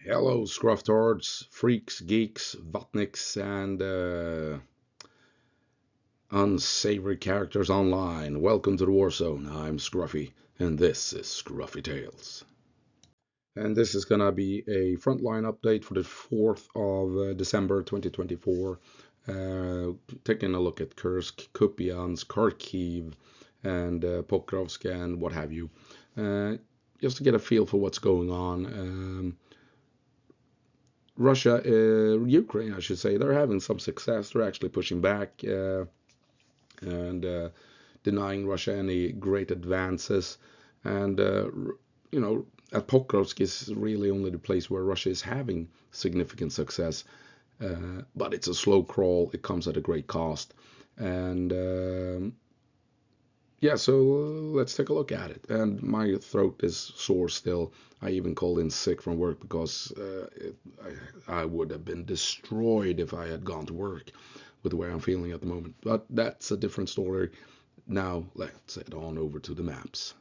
Hello, scrufftards, freaks, geeks, vatniks, and unsavory characters online. Welcome to the War Zone. I'm Scruffy, and this is Scruffy Tales. And this is gonna be a frontline update for the 4th of December 2024. Taking a look at Kursk, Kupiansk, Kharkiv, and Pokrovsk, and what have you. Uh, just to get a feel for what's going on. Russia, Ukraine, I should say, they're having some success. They're actually pushing back and denying Russia any great advances. And, at Pokrovsk is really only the place where Russia is having significant success. But it's a slow crawl. It comes at a great cost. And yeah, so let's take a look at it. And my throat is sore still. I even called in sick from work because I would have been destroyed if I had gone to work with the way I'm feeling at the moment. But that's a different story. Now let's head on over to the maps.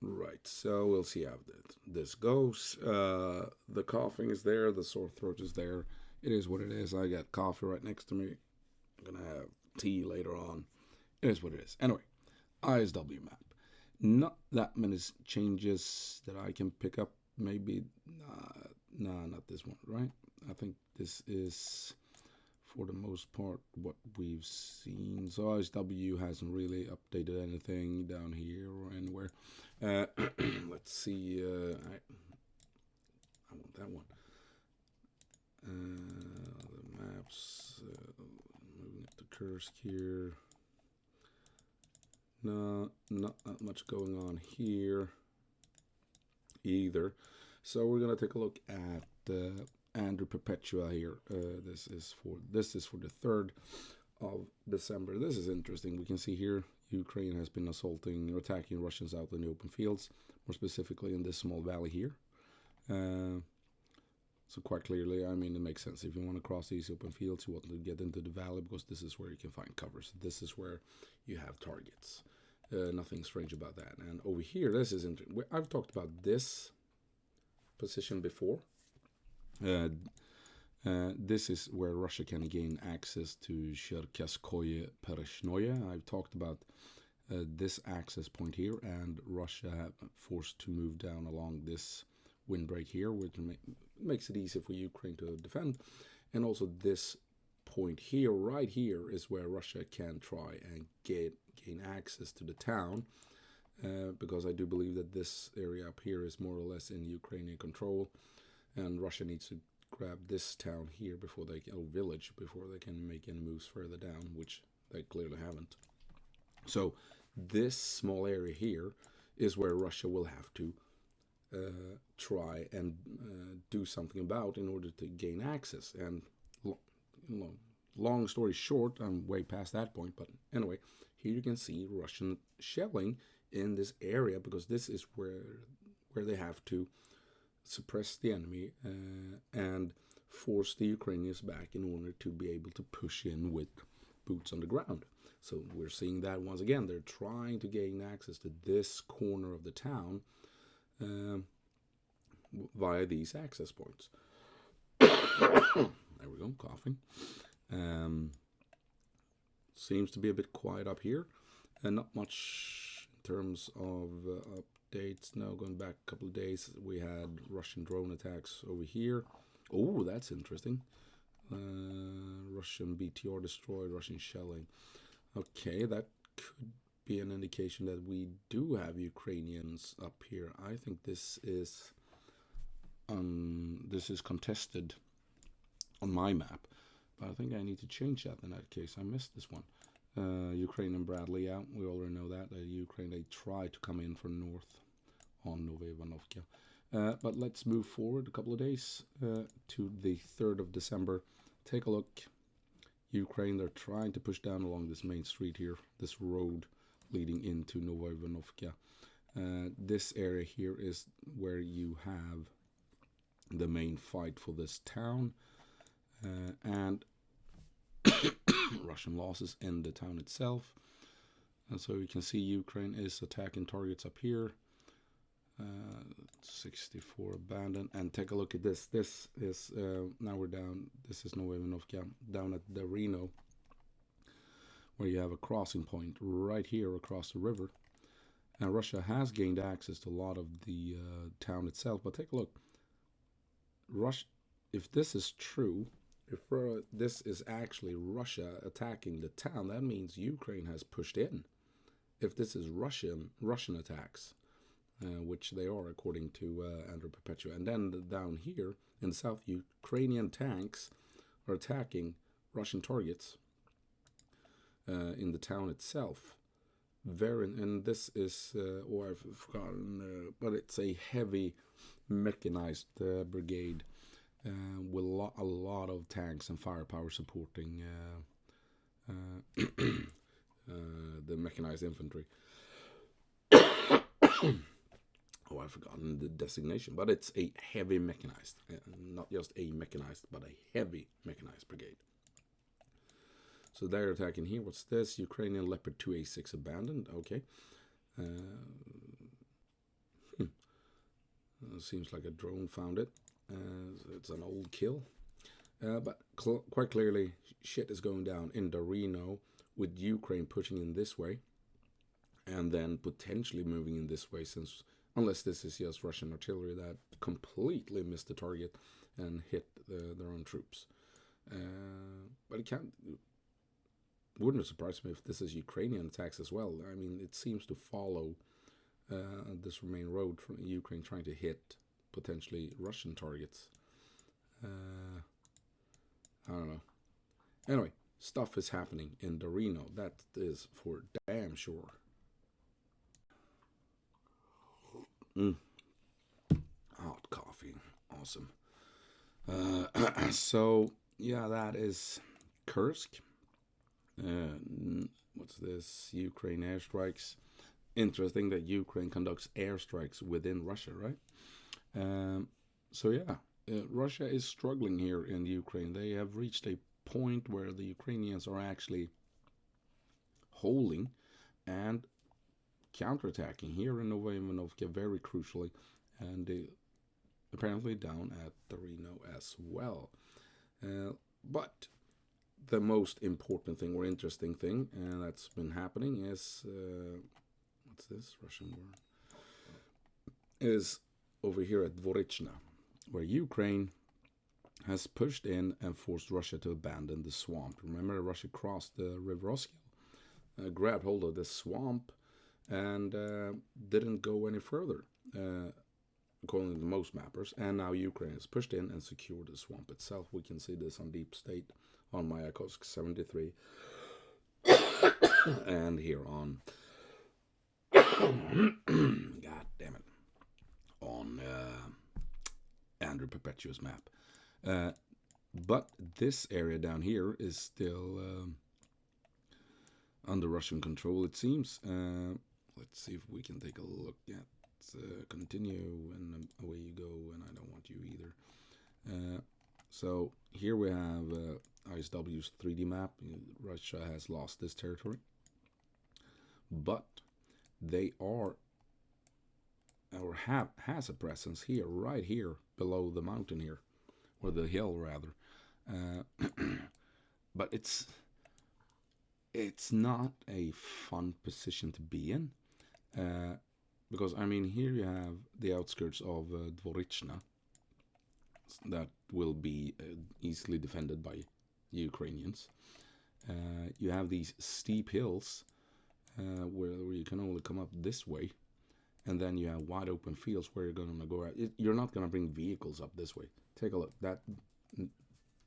Right, so we'll see how this goes. The coughing is there, the sore throat is there. It is what it is. I got coffee right next to me. I'm gonna have tea later on. It is what it is. Anyway, ISW map. Not that many changes that I can pick up. Maybe, not this one, right? I think this is, for the most part, what we've seen. So ISW hasn't really updated anything down here or anywhere. Let's see. I want that one. The maps. Moving it to Kursk here. No, not much going on here either. So we're gonna take a look at Andrew Perpetua here. This is for the 3rd of December. This is interesting. We can see here Ukraine has been assaulting or attacking Russians out in the open fields, more specifically in this small valley here. So quite clearly, I mean, it makes sense. If you want to cross these open fields, you want to get into the valley because this is where you can find cover. So this is where you have targets. Nothing strange about that. And over here, this is interesting. I've talked about this position before. This is where Russia can gain access to Cherkaskoye Pereshnoye. I've talked about this access point here, and Russia forced to move down along this windbreak here, which makes it easy for Ukraine to defend. And also this point here, right here, is where Russia can try and gain access to the town, because I do believe that this area up here is more or less in Ukrainian control, and Russia needs to grab this town here before they can, or village, before they can make any moves further down, which they clearly haven't. So this small area here is where Russia will have to try and do something about in order to gain access. And long story short, I'm way past that point, but anyway, here you can see Russian shelling in this area because this is where they have to suppress the enemy and force the Ukrainians back in order to be able to push in with boots on the ground. So we're seeing that once again. They're trying to gain access to this corner of the town via these access points. There we go, coughing. Seems to be a bit quiet up here, and not much in terms of updates. Now, going back a couple of days, we had Russian drone attacks over here. Oh, that's interesting. Russian BTR destroyed, Russian shelling. Okay, that could be an indication that we do have Ukrainians up here. I think this is contested on my map, but I think I need to change that in that case. I missed this one. Ukraine and Bradley out. We already know that. Ukraine, they tried to come in from north on Nova Ivanovka. But let's move forward a couple of days to the 3rd of December. Take a look. Ukraine, they're trying to push down along this main street here, this road leading into Nova Ivanovka. This area here is where you have the main fight for this town. And Russian losses in the town itself. And so you can see Ukraine is attacking targets up here. 64 abandoned. And take a look at this. This is, now we're down, this is Novinovka, down at Darino, where you have a crossing point right here across the river. And Russia has gained access to a lot of the town itself. But take a look. Russia, if this is true, if this is actually Russia attacking the town, that means Ukraine has pushed in. If this is Russian attacks, which they are according to Andrew Perpetua. And then down here in the south, Ukrainian tanks are attacking Russian targets in the town itself. And this is, I've forgotten, but it's a heavy mechanized brigade with a lot of tanks and firepower supporting the mechanized infantry. I've forgotten the designation, but it's a heavy mechanized, not just a mechanized, but a heavy mechanized brigade. So they're attacking here. What's this? Ukrainian Leopard 2A6 abandoned. Okay. Seems like a drone found it. It's an old kill. But quite clearly, shit is going down in Darino with Ukraine pushing in this way. And then potentially moving in this way, unless this is just Russian artillery that completely missed the target and hit their own troops. But it wouldn't surprise me if this is Ukrainian attacks as well. I mean, it seems to follow this main road from Ukraine trying to hit potentially Russian targets. I don't know. Anyway, stuff is happening in Darino. That is for damn sure. Hot coffee. Awesome. So, yeah, that is Kursk. What's this? Ukraine airstrikes. Interesting that Ukraine conducts airstrikes within Russia, right? So yeah, Russia is struggling here in Ukraine. They have reached a point where the Ukrainians are actually holding and counterattacking here in Novinovka very crucially, and apparently down at Darino as well. But the most important thing or interesting thing that's been happening is, what's this Russian word? Is over here at Dvorichna, where Ukraine has pushed in and forced Russia to abandon the swamp. Remember, Russia crossed the River Oskil, grabbed hold of this swamp, and didn't go any further, according to most mappers. And now Ukraine has pushed in and secured the swamp itself. We can see this on Deep State, on Mayakovsk 73, and here on God damn it, on Andrew Perpetua's map. But this area down here is still under Russian control, it seems. Let's see if we can take a look at continue, and away you go, and I don't want you either. So here we have ISW's 3D map. Russia has lost this territory, but they are, or has a presence here, right here below the mountain here, or the hill rather. But it's not a fun position to be in, because I mean, here you have the outskirts of Dvorichna that will be easily defended by Ukrainians. You have these steep hills where you can only come up this way, and then you have wide open fields where you're going to go out. You're not going to bring vehicles up this way. Take a look.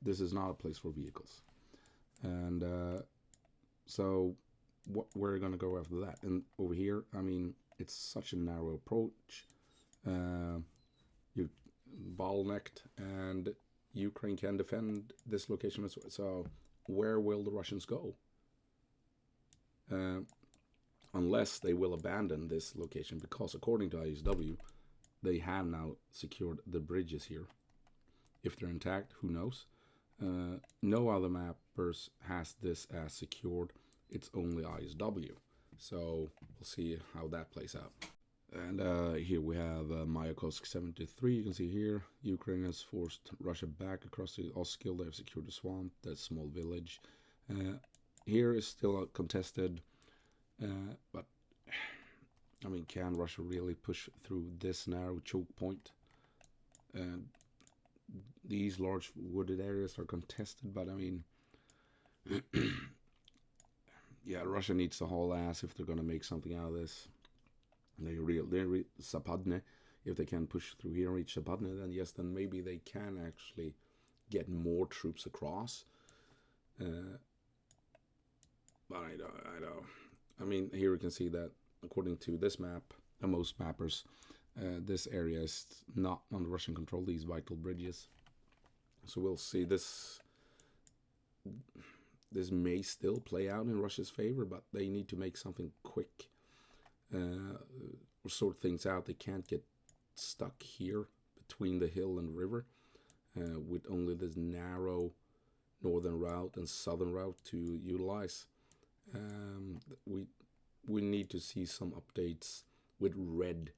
This is not a place for vehicles, and so we're going to go after that. And over here, I mean, it's such a narrow approach. You're bottlenecked, and Ukraine can defend this location as well. So where will the Russians go? Unless they will abandon this location, because according to ISW, they have now secured the bridges here. If they're intact, who knows? No other mappers has this as secured. It's only ISW. So we'll see how that plays out. And here we have Kursk 73. You can see here Ukraine has forced Russia back across the Oskil. They have secured the swamp, that small village. Here is still contested, but I mean, can Russia really push through this narrow choke point? These large wooded areas are contested, but I mean, yeah, Russia needs to haul ass if they're going to make something out of this. Zapadne, if they can push through here and reach Zapadne, then yes, then maybe they can actually get more troops across. But I don't. I mean, here we can see that according to this map, most mappers, this area is not under Russian control. These vital bridges. So we'll see this. This may still play out in Russia's favor, but they need to make something quick. Or sort things out. They can't get stuck here between the hill and river with only this narrow northern route and southern route to utilize. We need to see some updates with red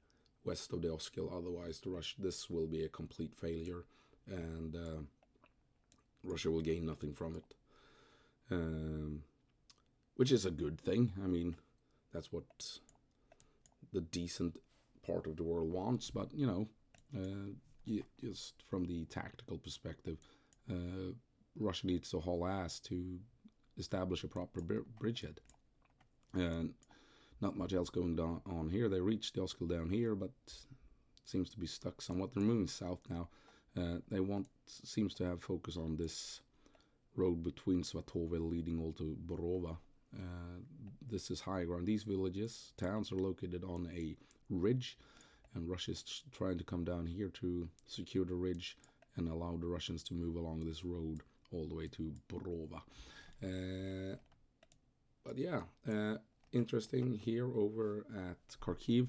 west of the Oskil. Otherwise, this will be a complete failure, and Russia will gain nothing from it. Which is a good thing. I mean, that's what the decent part of the world wants, but just from the tactical perspective, Russia needs to haul ass to establish a proper bridgehead. And not much else going on here. They reached the Oskil down here, but seems to be stuck somewhat. They're moving south now. They seems to have focus on this road between Svatove leading all to Borova. This is high ground. These villages, towns are located on a ridge, and Russia is trying to come down here to secure the ridge and allow the Russians to move along this road all the way to Borova. But yeah, interesting here over at Kharkiv.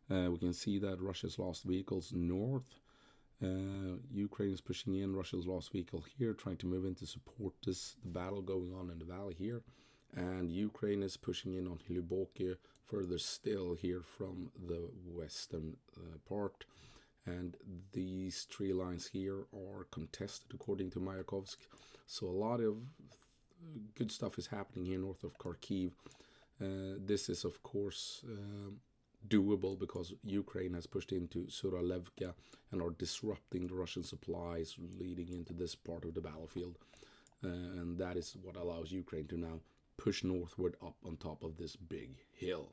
We can see that Russia's lost vehicles north. Ukraine is pushing in. Russia's lost vehicle here, trying to move in to support the battle going on in the valley here. And Ukraine is pushing in on Hlyboki, further still here from the western part. And these tree lines here are contested according to Mayakovsk. So a lot of good stuff is happening here north of Kharkiv. This is, of course, doable because Ukraine has pushed into Suralevka and are disrupting the Russian supplies leading into this part of the battlefield. And that is what allows Ukraine to now push northward up on top of this big hill.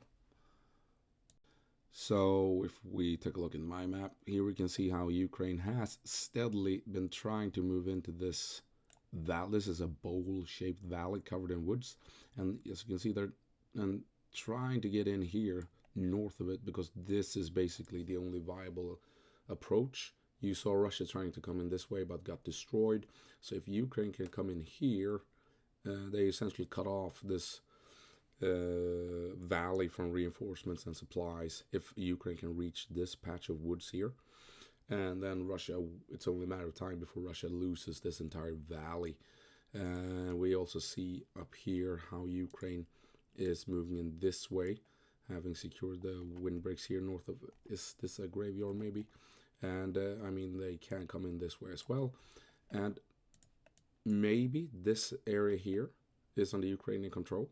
So if we take a look at my map, here we can see how Ukraine has steadily been trying to move into this valley. This is a bowl-shaped valley covered in woods. And as you can see, they're trying to get in here north of it because this is basically the only viable approach. You saw Russia trying to come in this way but got destroyed. So if Ukraine can come in here, they essentially cut off this valley from reinforcements and supplies if Ukraine can reach this patch of woods here. And then Russia, it's only a matter of time before Russia loses this entire valley. We also see up here how Ukraine is moving in this way, having secured the windbreaks here north of, is this a graveyard maybe? And I mean, they can come in this way as well. And maybe this area here is under Ukrainian control.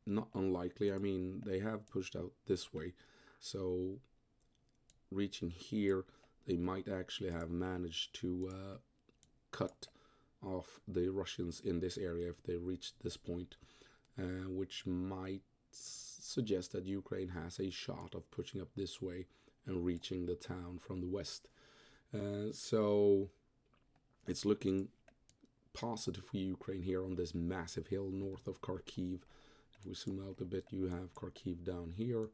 Not unlikely. I mean, they have pushed out this way. So reaching here, they might actually have managed to cut off the Russians in this area if they reach this point, which might suggest that Ukraine has a shot of pushing up this way and reaching the town from the west. So it's looking positive for Ukraine here on this massive hill north of Kharkiv. If we zoom out a bit, you have Kharkiv down here,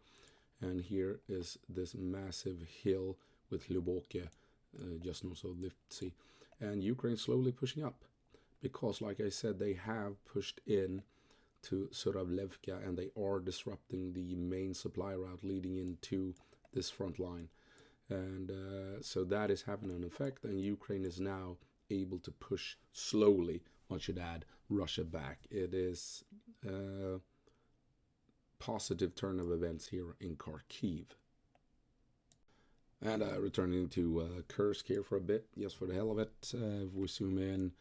and here is this massive hill with Hlyboki just north of Liptsi. And Ukraine slowly pushing up because, like I said, they have pushed in to Suravlevka and they are disrupting the main supply route leading into this front line. And so that is having an effect, and Ukraine is now able to push slowly, one should add, Russia back. It is positive turn of events here in Kharkiv. And returning to Kursk here for a bit, just for the hell of it. If we zoom in,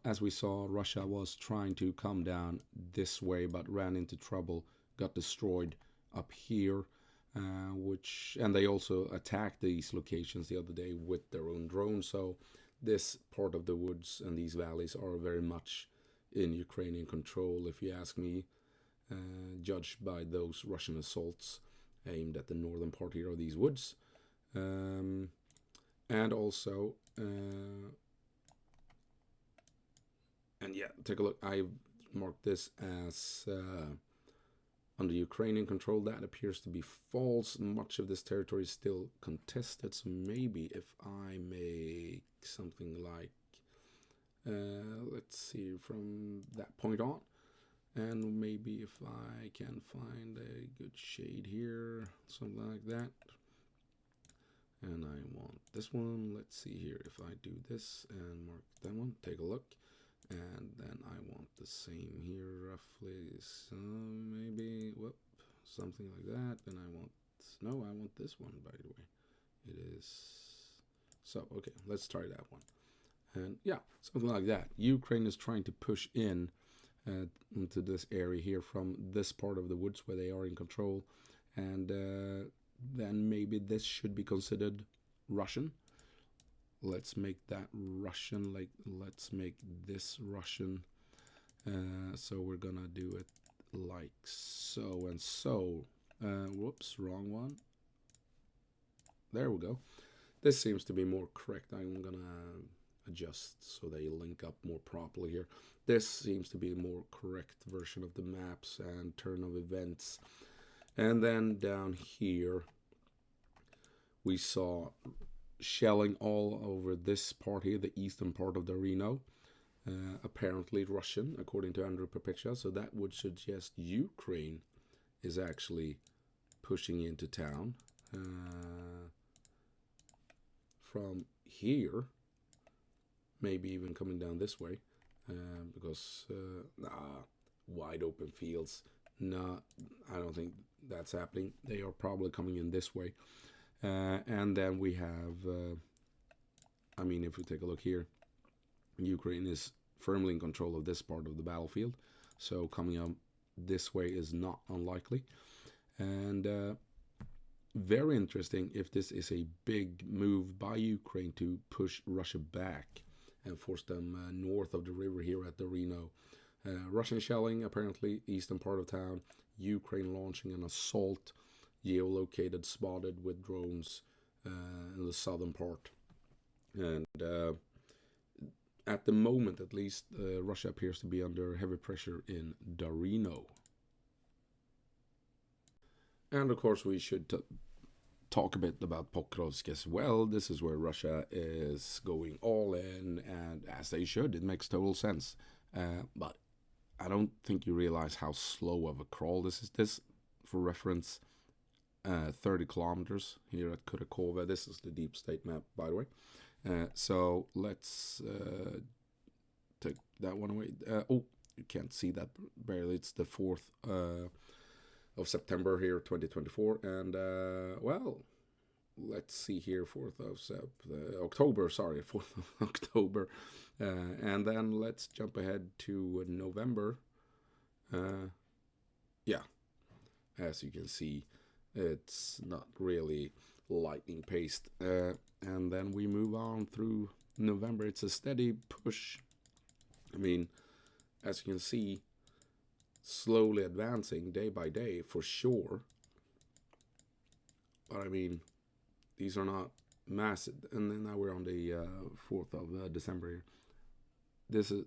as we saw, Russia was trying to come down this way, but ran into trouble, got destroyed up here. And they also attacked these locations the other day with their own drones. So this part of the woods and these valleys are very much in Ukrainian control, if you ask me, judged by those Russian assaults aimed at the northern part here of these woods. And also, and yeah, take a look. I've marked this as under Ukrainian control. That appears to be false. Much of this territory is still contested. So maybe if I make something like, let's see, from that point on, and maybe if I can find a good shade here, something like that. And I want this one. Let's see here. If I do this and mark that one, take a look. And then I want the same here roughly. So maybe, whoop, something like that. Then I want, no, I want this one, by the way. It is, so, okay, let's try that one. And yeah, something like that. Ukraine is trying to push in into this area here from this part of the woods where they are in control. And then maybe this should be considered Russian. Let's make that Russian, like let's make this Russian. So we're gonna do it like so and so. Whoops, wrong one. There we go. This seems to be more correct. I'm gonna adjust so they link up more properly here. This seems to be a more correct version of the maps and turn of events. And then down here, we saw shelling all over this part here, the eastern part of Darino. Apparently Russian, according to Andrew Perpetua. So that would suggest Ukraine is actually pushing into town from here. Maybe even coming down this way. Because, wide open fields. No, I don't think that's happening. They are probably coming in this way. And then we have, I mean, if we take a look here, Ukraine is firmly in control of this part of the battlefield. So coming up this way is not unlikely. And very interesting if this is a big move by Ukraine to push Russia back and force them north of the river here at Darino. Russian shelling, apparently, eastern part of town. Ukraine launching an assault, geolocated, spotted with drones in the southern part. And at the moment, at least, Russia appears to be under heavy pressure in Darino. And of course, we should talk a bit about Pokrovsk as well. This is where Russia is going all in, and as they should, it makes total sense. But I don't think you realize how slow of a crawl this is. This, for reference, 30 kilometers here at Kurakova. This is the deep state map, by the way. So let's take that one away. Oh, you can't see that barely. It's the 4th of September here, 2024. And, well, let's see here, 4th of October, sorry, 4th of October. And then let's jump ahead to November. Yeah, as you can see, it's not really lightning paced. And then we move on through November. It's a steady push. I mean, as you can see, slowly advancing day by day for sure. But I mean, these are not massive. And then now we're on the 4th of December here.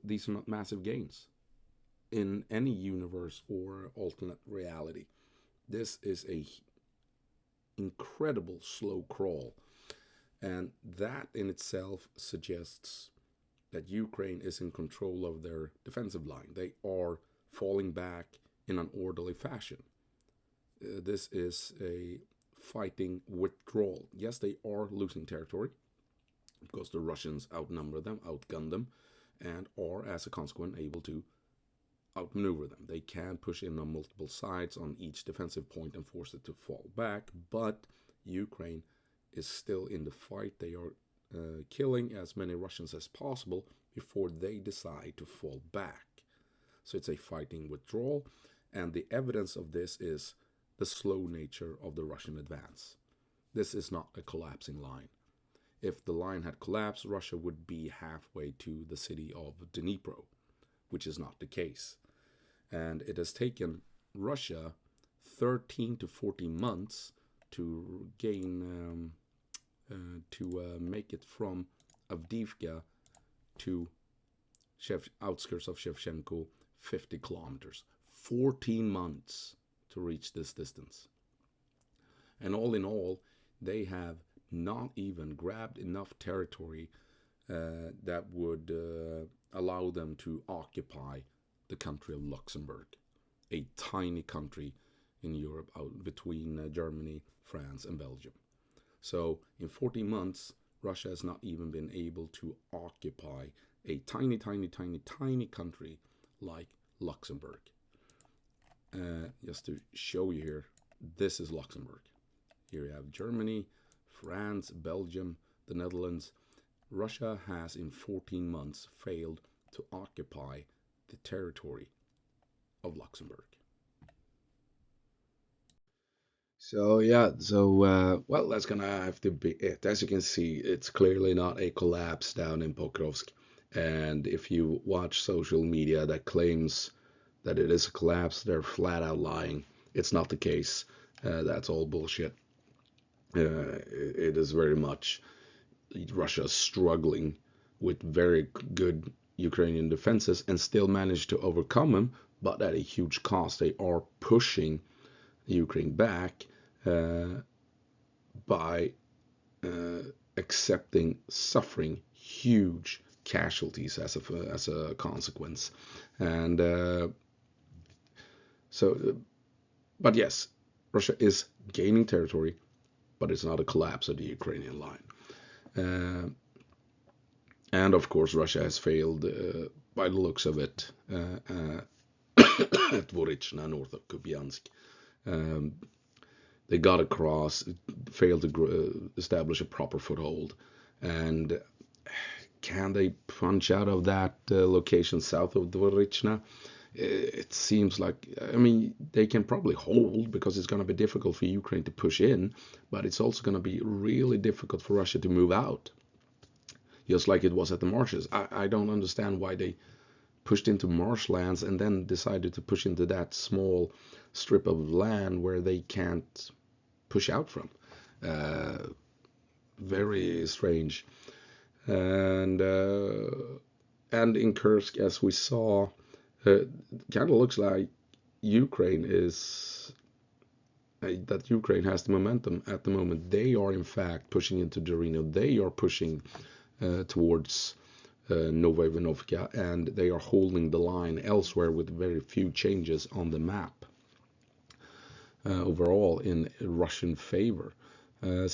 These are not massive gains in any universe or alternate reality. This is a incredible slow crawl, and that in itself suggests that Ukraine is in control of their defensive line. They are falling back in an orderly fashion. This is a fighting withdrawal. Yes, they are losing territory because the Russians outnumber them, outgun them, and are as a consequence able to outmaneuver them. They can push in on multiple sides on each defensive point and force it to fall back, but Ukraine is still in the fight. They are killing as many Russians as possible before they decide to fall back. So it's a fighting withdrawal, and the evidence of this is the slow nature of the Russian advance. This is not a collapsing line. If the line had collapsed, Russia would be halfway to the city of Dnipro, which is not the case. And it has taken Russia 13 to 14 months to gain, make it from Avdiivka to outskirts of Shevchenko, 50 kilometers. 14 months to reach this distance. And all in all, they have not even grabbed enough territory that would allow them to occupy the country of Luxembourg, a tiny country in Europe out between Germany, France, and Belgium. So in 14 months, Russia has not even been able to occupy a tiny country like Luxembourg. Just to show you here, this is Luxembourg. Here you have Germany, France, Belgium, the Netherlands. Russia has in 14 months failed to occupy the territory of Luxembourg. So yeah, well, that's gonna have to be it. As you can see, it's clearly not a collapse down in Pokrovsk. And if you watch social media that claims that it is a collapse, they're flat out lying. It's not the case. That's all bullshit. It is very much Russia struggling with very good Ukrainian defenses and still managed to overcome them, but at a huge cost. They are pushing Ukraine back by accepting suffering huge casualties as a consequence. And but yes, Russia is gaining territory, but it's not a collapse of the Ukrainian line. And of course, Russia has failed, by the looks of it, at Vorichna, north of Kupyansk. They got across, failed to establish a proper foothold. And can they punch out of that location south of Dvorichna? It seems like, I mean, they can probably hold because it's going to be difficult for Ukraine to push in, but it's also going to be really difficult for Russia to move out, just like it was at the marshes. I don't understand why they pushed into marshlands and then decided to push into that small strip of land where they can't push out from. Very strange. And in Kursk, as we saw, kind of looks like Ukraine has the momentum at the moment. They are in fact pushing into Darino. They are pushing towards Novaya Ivanovka, and they are holding the line elsewhere with very few changes on the map overall in Russian favor. It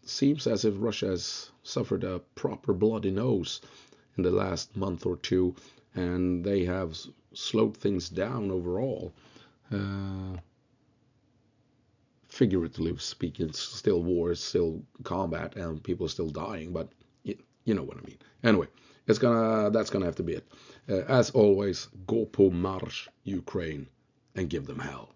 seems as if Russia has suffered a proper bloody nose in the last month or two, and they have slowed things down overall. Figuratively speaking, it's still war, it's still combat, and people are still dying, but you know what I mean. Anyway, that's gonna have to be it. As always, go po marsh, Ukraine, and give them hell.